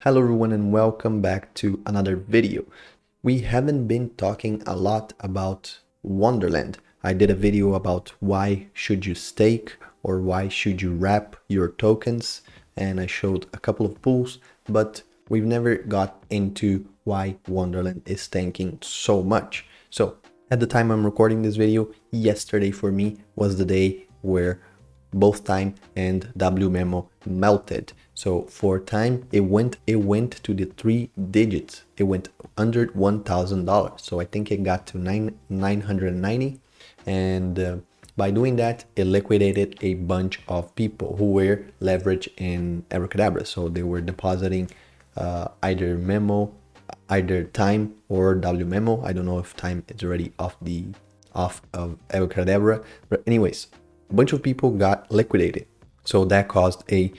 Hello everyone and welcome back to another video. We haven't been talking a lot about Wonderland. I did a video about why should you stake or why should you wrap your tokens, and I showed a couple of pools, but we've never got into why Wonderland is tanking so much. So at the time I'm recording this video, yesterday for me was the day where both time and WMemo melted. So for time it went to the 3 digits. It went under $1,000. So I think it got to 990, and by doing that it liquidated a bunch of people who were leveraged in Abracadabra. So they were depositing either memo, either time or WMemo. I don't know if time is already off of Abracadabra, but anyways, a bunch of people got liquidated. So that caused a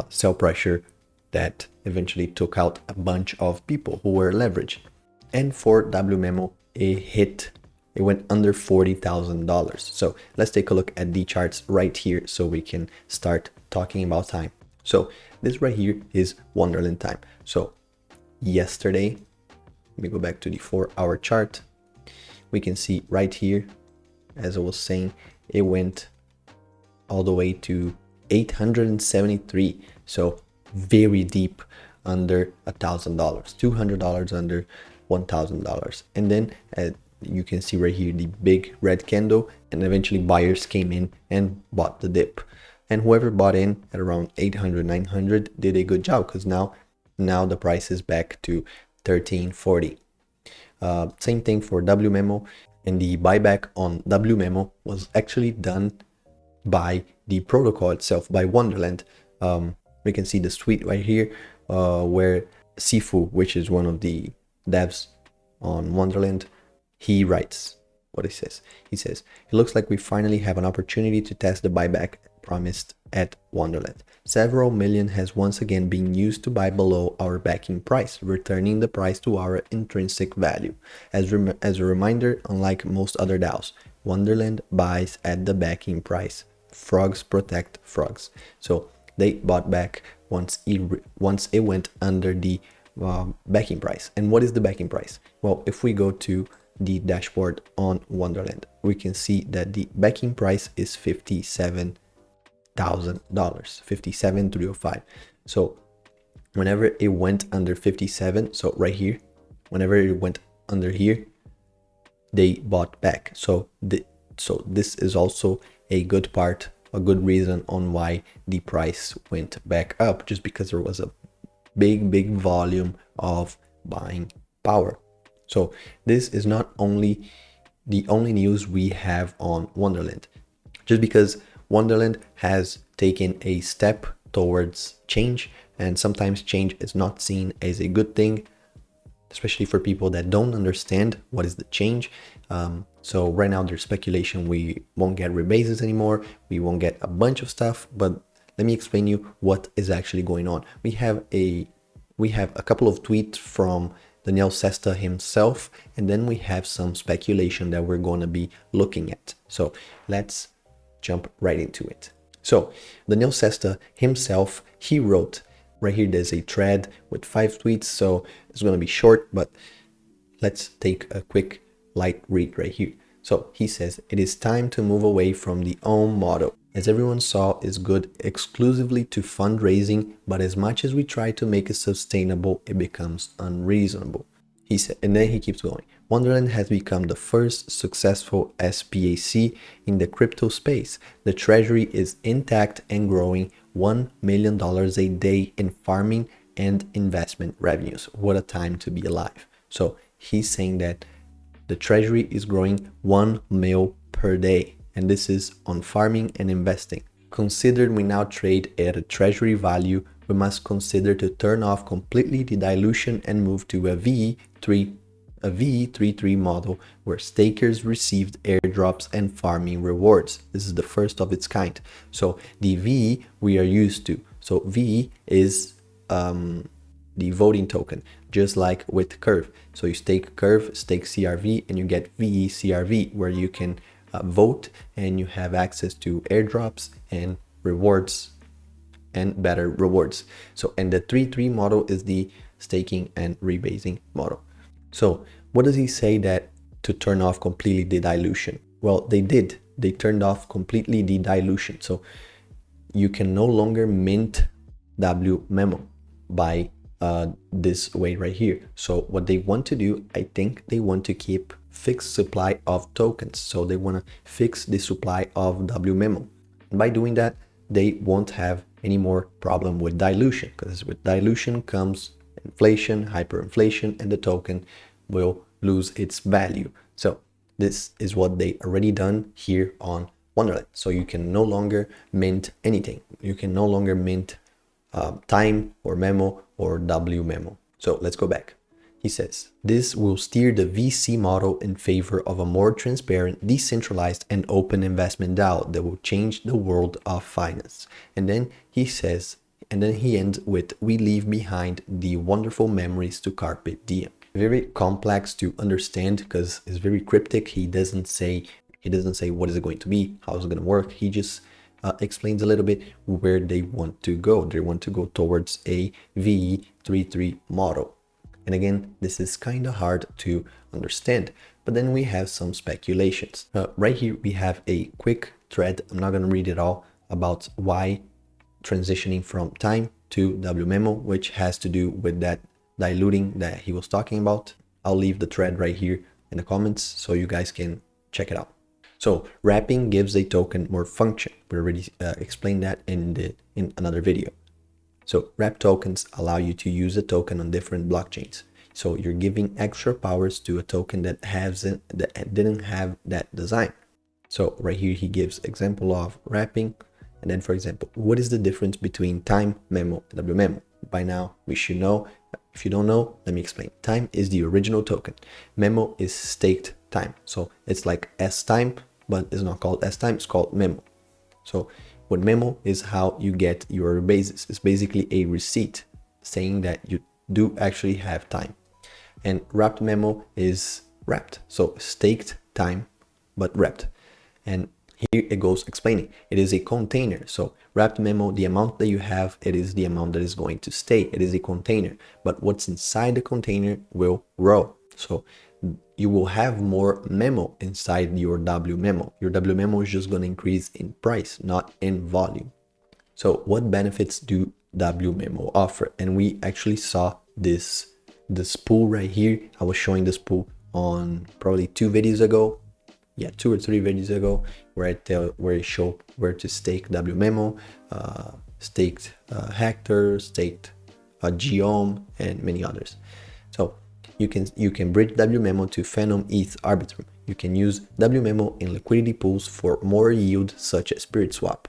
sell pressure that eventually took out a bunch of people who were leveraged. And for WMemo, it went under $40,000. So let's take a look at the charts right here so we can start talking about time. So this right here is Wonderland time. So yesterday, let me go back to the 4-hour chart. We can see right here, as I was saying, it went all the way to 873, so very deep under $1,000, $200 under $1,000. And then you can see right here the big red candle, and eventually buyers came in and bought the dip, and whoever bought in at around 800, 900 did a good job, because now the price is back to 1340. Same thing for WMemo, and the buyback on WMemo was actually done by the protocol itself, by Wonderland. We can see the tweet right here where Sifu, which is one of the devs on Wonderland, he writes what he says. He says, "It looks like we finally have an opportunity to test the buyback promised at Wonderland. Several million has once again been used to buy below our backing price, returning the price to our intrinsic value. As a reminder, unlike most other DAOs, Wonderland buys at the backing price. Frogs protect frogs." So they bought back once it went under the backing price. And what is the backing price? Well, if we go to the dashboard on Wonderland, we can see that the backing price is $57,000, $57,305. So whenever it went under 57, so right here, whenever it went under here, they bought back. So this is also a good reason on why the price went back up, just because there was a big volume of buying power. So this is not only the only news we have on Wonderland. Just because Wonderland has taken a step towards change, and sometimes change is not seen as a good thing, especially for people that don't understand what is the change. So right now there's speculation we won't get rebases anymore, we won't get a bunch of stuff, but let me explain you what is actually going on. We have a couple of tweets from Daniele Sesta himself, and then we have some speculation that we're going to be looking at. So let's jump right into it. So Daniele Sesta himself, he wrote, right here there's a thread with 5 tweets, so it's going to be short, but let's take a quick light read right here. So he says, "It is time to move away from the OM model. As everyone saw, is good exclusively to fundraising, but as much as we try to make it sustainable, it becomes unreasonable." He said, and then he keeps going. "Wonderland has become the first successful SPAC in the crypto space. The treasury is intact and growing, $1 million a day in farming and investment revenues. What a time to be alive." So he's saying that the treasury is growing 1 mil per day, and this is on farming and investing. "Considered we now trade at a treasury value, we must consider to turn off completely the dilution and move to a VE33 model where stakers received airdrops and farming rewards. This is the first of its kind." So the VE we are used to. So VE is the voting token, just like with Curve. So you stake Curve, stake CRV, and you get VE CRV, where you can vote and you have access to airdrops and rewards and better rewards. So, and the 3-3 model is the staking and rebasing model. So what does he say that to turn off completely the dilution? Well, they did. They turned off completely the dilution. So you can no longer mint W memo by this way right here. So what they want to do, I think they want to keep fixed supply of tokens. So they want to fix the supply of W memo. And by doing that, they won't have any more problem with dilution, because with dilution comes inflation, hyperinflation, and the token will lose its value. So this is what they already done here on Wonderland. So you can no longer mint anything. You can no longer mint time or memo or W memo. So let's go back. He says, this will steer the VC model in favor of a more transparent, decentralized, and open investment DAO that will change the world of finance. And then he says, and then he ends with, we leave behind the wonderful memories to carpe diem. Very complex to understand because it's very cryptic. He doesn't say what is it going to be, how is it going to work. He just explains a little bit where they want to go. They want to go towards a VE33 model. And again, this is kind of hard to understand, but then we have some speculations. Right here, we have a quick thread. I'm not going to read it all about why transitioning from time to W memo, which has to do with that diluting that he was talking about. I'll leave the thread right here in the comments so you guys can check it out. So wrapping gives a token more function. We already explained that in another video. So wrap tokens allow you to use a token on different blockchains. So you're giving extra powers to a token that didn't have that design. So right here he gives example of wrapping. And then, for example, what is the difference between time memo and W memo? By now we should know. If you don't know, let me explain. Time is the original token. Memo is staked time. So it's like S time, but it's not called S time, it's called memo. So what memo is how you get your basis. It's basically a receipt saying that you do actually have time. And wrapped memo is wrapped. So staked time, but wrapped. And here it goes explaining. It is a container. So wrapped memo, the amount that you have, it is the amount that is going to stay. It is a container. But what's inside the container will grow. So you will have more memo inside your W memo. Your W memo is just going to increase in price, not in volume. So what benefits do W memo offer? And we actually saw this pool right here. I was showing this pool on probably 2 videos ago. Yeah, 2 or 3 videos ago, where I show where to stake W memo, staked Hector, staked Geom, and many others. So you can bridge W memo to Phenom ETH Arbitrum. You can use W memo in liquidity pools for more yield, such as Spirit Swap,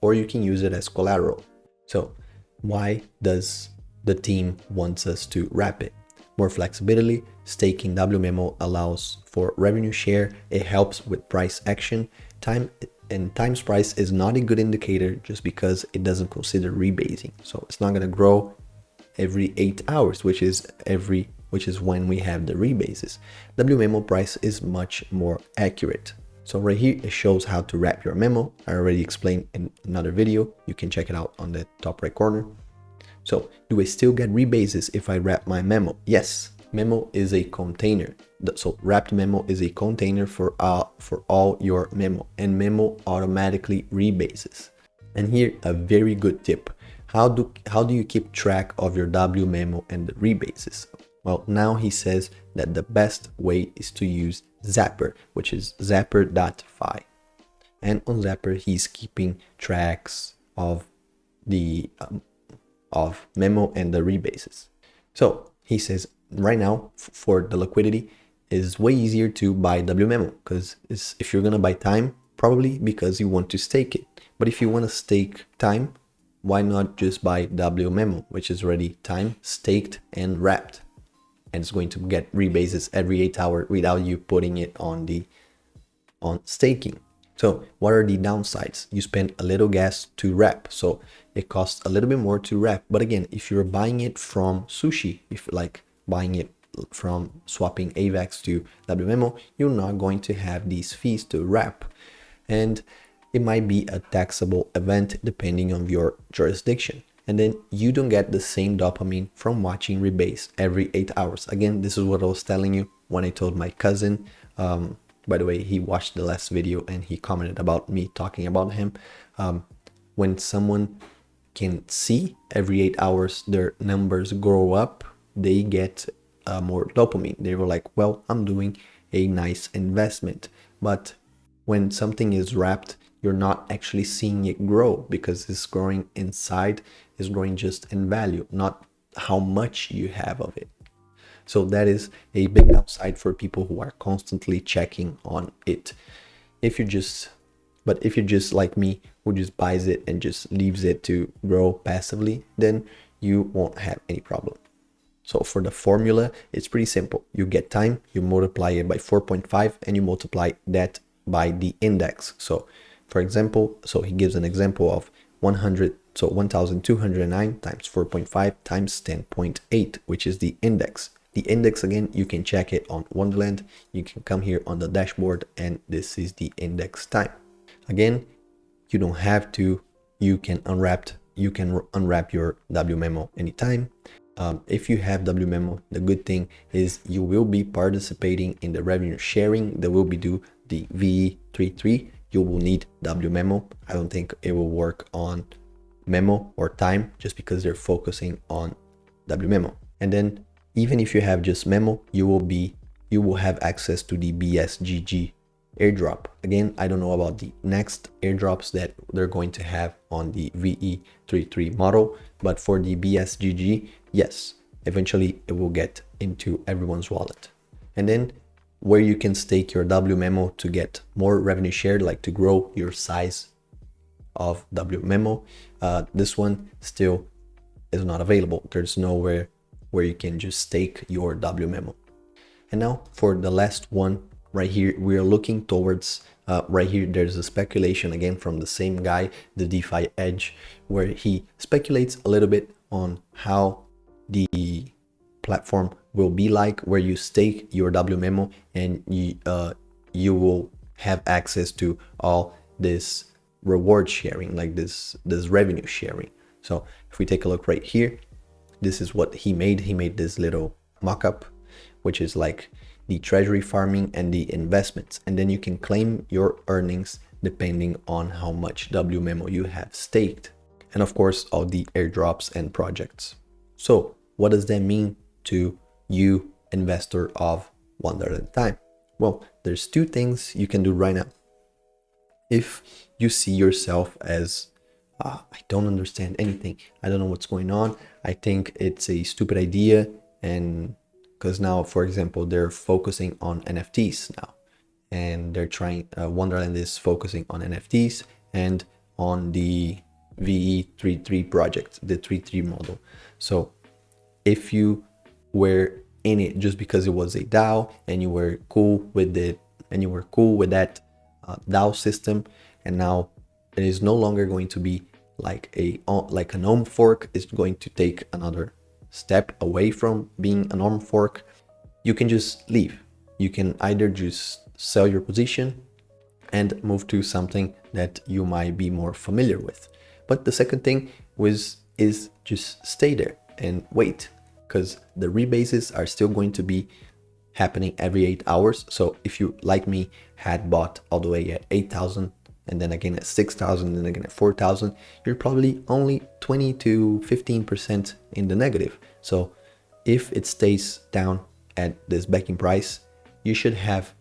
or you can use it as collateral. So why does the team want us to wrap it? More flexibility. Staking W memo allows for revenue share. It helps with price action. Time's price is not a good indicator just because it doesn't consider rebasing. So it's not going to grow every 8 hours, which is when we have the rebases. W memo price is much more accurate. So right here it shows how to wrap your memo. I already explained in another video. You can check it out on the top right corner. So do I still get rebases if I wrap my memo? Yes. Memo is a container. So wrapped memo is a container for all your memo, and memo automatically rebases. And here a very good tip. How do you keep track of your W memo and the rebases? Well, now he says that the best way is to use Zapper, which is zapper.fi. And on Zapper he's keeping tracks of the of memo and the rebases. So he says right now for the liquidity is way easier to buy W memo, because if you're gonna buy time, probably because you want to stake it. But if you want to stake time, why not just buy W memo, which is already time, staked, and wrapped, and it's going to get rebases every 8 hours without you putting it on staking. So what are the downsides? You spend a little gas to wrap, so it costs a little bit more to wrap. But again, if you're buying it from Sushi, if like buying it from swapping AVAX to W memo, you're not going to have these fees to wrap. And it might be a taxable event depending on your jurisdiction. And then you don't get the same dopamine from watching rebase every 8 hours. Again, this is what I was telling you when I told my cousin. By the way, he watched the last video and he commented about me talking about him. When someone can see every 8 hours their numbers grow up, they get more dopamine. They were like, well, I'm doing a nice investment. But when something is wrapped, you're not actually seeing it grow because it's growing inside, is growing just in value, not how much you have of it. So that is a big downside for people who are constantly checking on it. If you're just like me, who just buys it and just leaves it to grow passively, then you won't have any problem. So for the formula, it's pretty simple. You get time, you multiply it by 4.5, and you multiply that by the index. So for example, so he gives an example of 1,209 times 4.5 times 10.8, which is the index. The index, again, you can check it on Wonderland. You can come here on the dashboard, and this is the index time. Again, you don't have to, you can unwrap your WMemo anytime. If you have WMemo, the good thing is you will be participating in the revenue sharing that will be due the VE33. You will need WMemo. I don't think it will work on memo or time just because they're focusing on WMemo. And then even if you have just memo, you will have access to the BSGG airdrop. Again, I don't know about the next airdrops that they're going to have on the VE33 model, but for the BSGG, yes, eventually it will get into everyone's wallet. And then where you can stake your WMemo to get more revenue shared, like to grow your size of WMemo, this one still is not available. There's nowhere where you can just stake your WMemo. And now for the last one, right here, we are looking towards, right here, there's a speculation again from the same guy, the DeFi Edge, where he speculates a little bit on how the platform will be like, where you stake your WMemo and you will have access to all this reward sharing, like this revenue sharing. So if we take a look right here, this is what he made. He made this little mock-up, which is like the treasury farming and the investments, and then you can claim your earnings depending on how much WMemo you have staked, and of course all the airdrops and projects. So what does that mean to you, investor of Wonderland time? Well, there's two things you can do right now. If you see yourself as I don't understand anything, I don't know what's going on, I think it's a stupid idea, and because now, for example, they're focusing on NFTs now, and they're trying, Wonderland is focusing on NFTs and on the VE33 project, the 3.3 model. So if you were in it just because it was a DAO and you were cool with it, and you were cool with that DAO system, and now it is no longer going to be like a norm fork, is going to take another step away from being a norm fork, you can just leave. You can either just sell your position and move to something that you might be more familiar with. But the second thing is just stay there and wait, because the rebases are still going to be happening every 8 hours. So if you, like me, had bought all the way at 8,000 and then again at 6,000 and again at 4,000, you're probably only 20 to 15% in the negative. So if it stays down at this backing price, you should have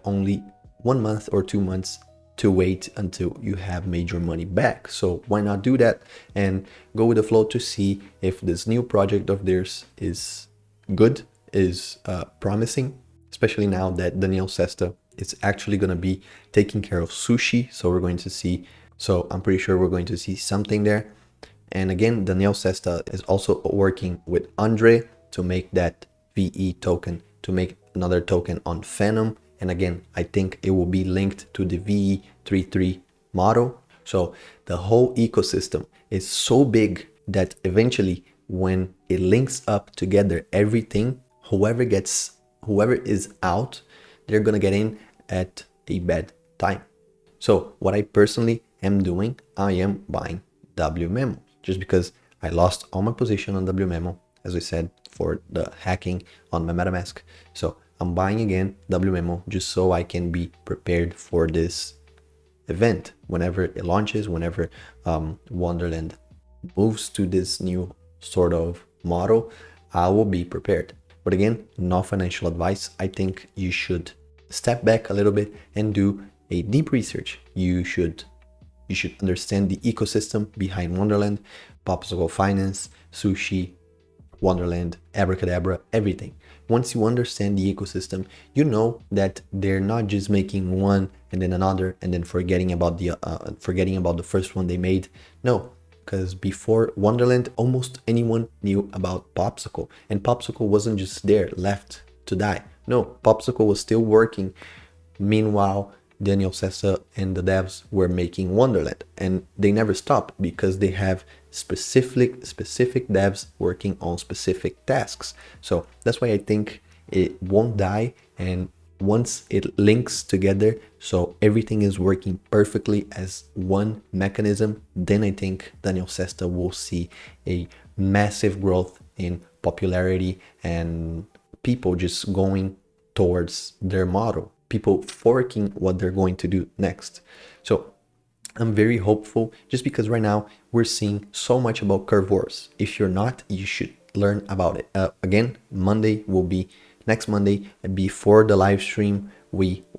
only 1 month or 2 months to wait until you have made your money back. So why not do that and go with the flow to see if this new project of theirs is good, is promising, especially now that Daniele Sesta is actually going to be taking care of sushi. So we're going to see, so I'm pretty sure we're going to see something there. And again, Daniele Sesta is also working with Andre to make that VE token, to make another token on Phantom. And again, I think it will be linked to the VE33 model. So the whole ecosystem is so big that eventually when it links up together everything, whoever is out, they're gonna get in at a bad time. So what I personally am doing, I am buying WMemo just because I lost all my position on WMemo, as I said, for the hacking on my MetaMask. So I'm buying again WMemo just so I can be prepared for this event whenever it launches, whenever Wonderland moves to this new sort of model. I will be prepared. But again, no financial advice. I think you should step back a little bit and do a deep research. You should understand the ecosystem behind Wonderland, Popsicle Finance, Sushi, Wonderland, Abracadabra, everything. Once you understand the ecosystem, you know that they're not just making one and then another and then forgetting about the first one they made. No, because before Wonderland, almost anyone knew about Popsicle, and Popsicle wasn't just there left to die. No, Popsicle was still working. Meanwhile, Daniele Sesta and the devs were making Wonderland, and they never stopped because they have specific devs working on specific tasks. So that's why I think it won't die, and once it links together so everything is working perfectly as one mechanism, then I think Daniele Sesta will see a massive growth in popularity and people just going towards their model, people forking what they're going to do next. So I'm very hopeful just because right now we're seeing so much about curve wars. If you're not, you should learn about it. Again, Monday will be next Monday before the live stream.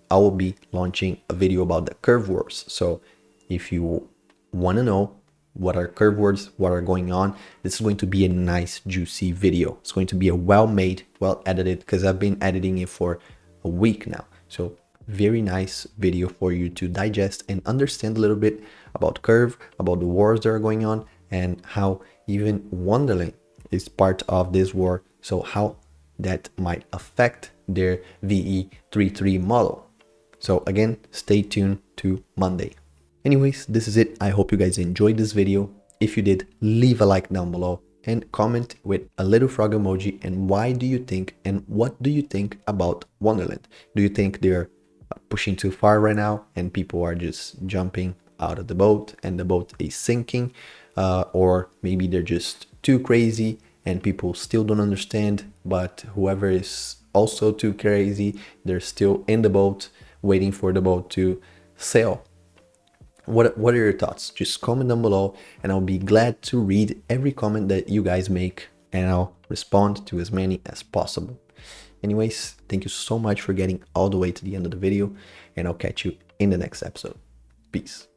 I will be launching a video about the curve wars. So if you want to know what are curve wars, what are going on, this is going to be a nice juicy video. It's going to be a well-made, well-edited, because I've been editing it for a week now. So very nice video for you to digest and understand a little bit about curve, about the wars that are going on, and how even Wonderland is part of this war. So how that might affect their VE33 model. So again, stay tuned to Monday. Anyways, this is it. I hope you guys enjoyed this video. If you did, leave a like down below and comment with a little frog emoji. And why do you think, and what do you think about Wonderland? Do you think they're pushing too far right now and people are just jumping out of the boat and the boat is sinking? Or maybe they're just too crazy and people still don't understand, but whoever is also too crazy, they're still in the boat waiting for the boat to sail. What are your thoughts? Just comment down below and I'll be glad to read every comment that you guys make and I'll respond to as many as possible. Anyways, thank you so much for getting all the way to the end of the video and I'll catch you in the next episode. Peace.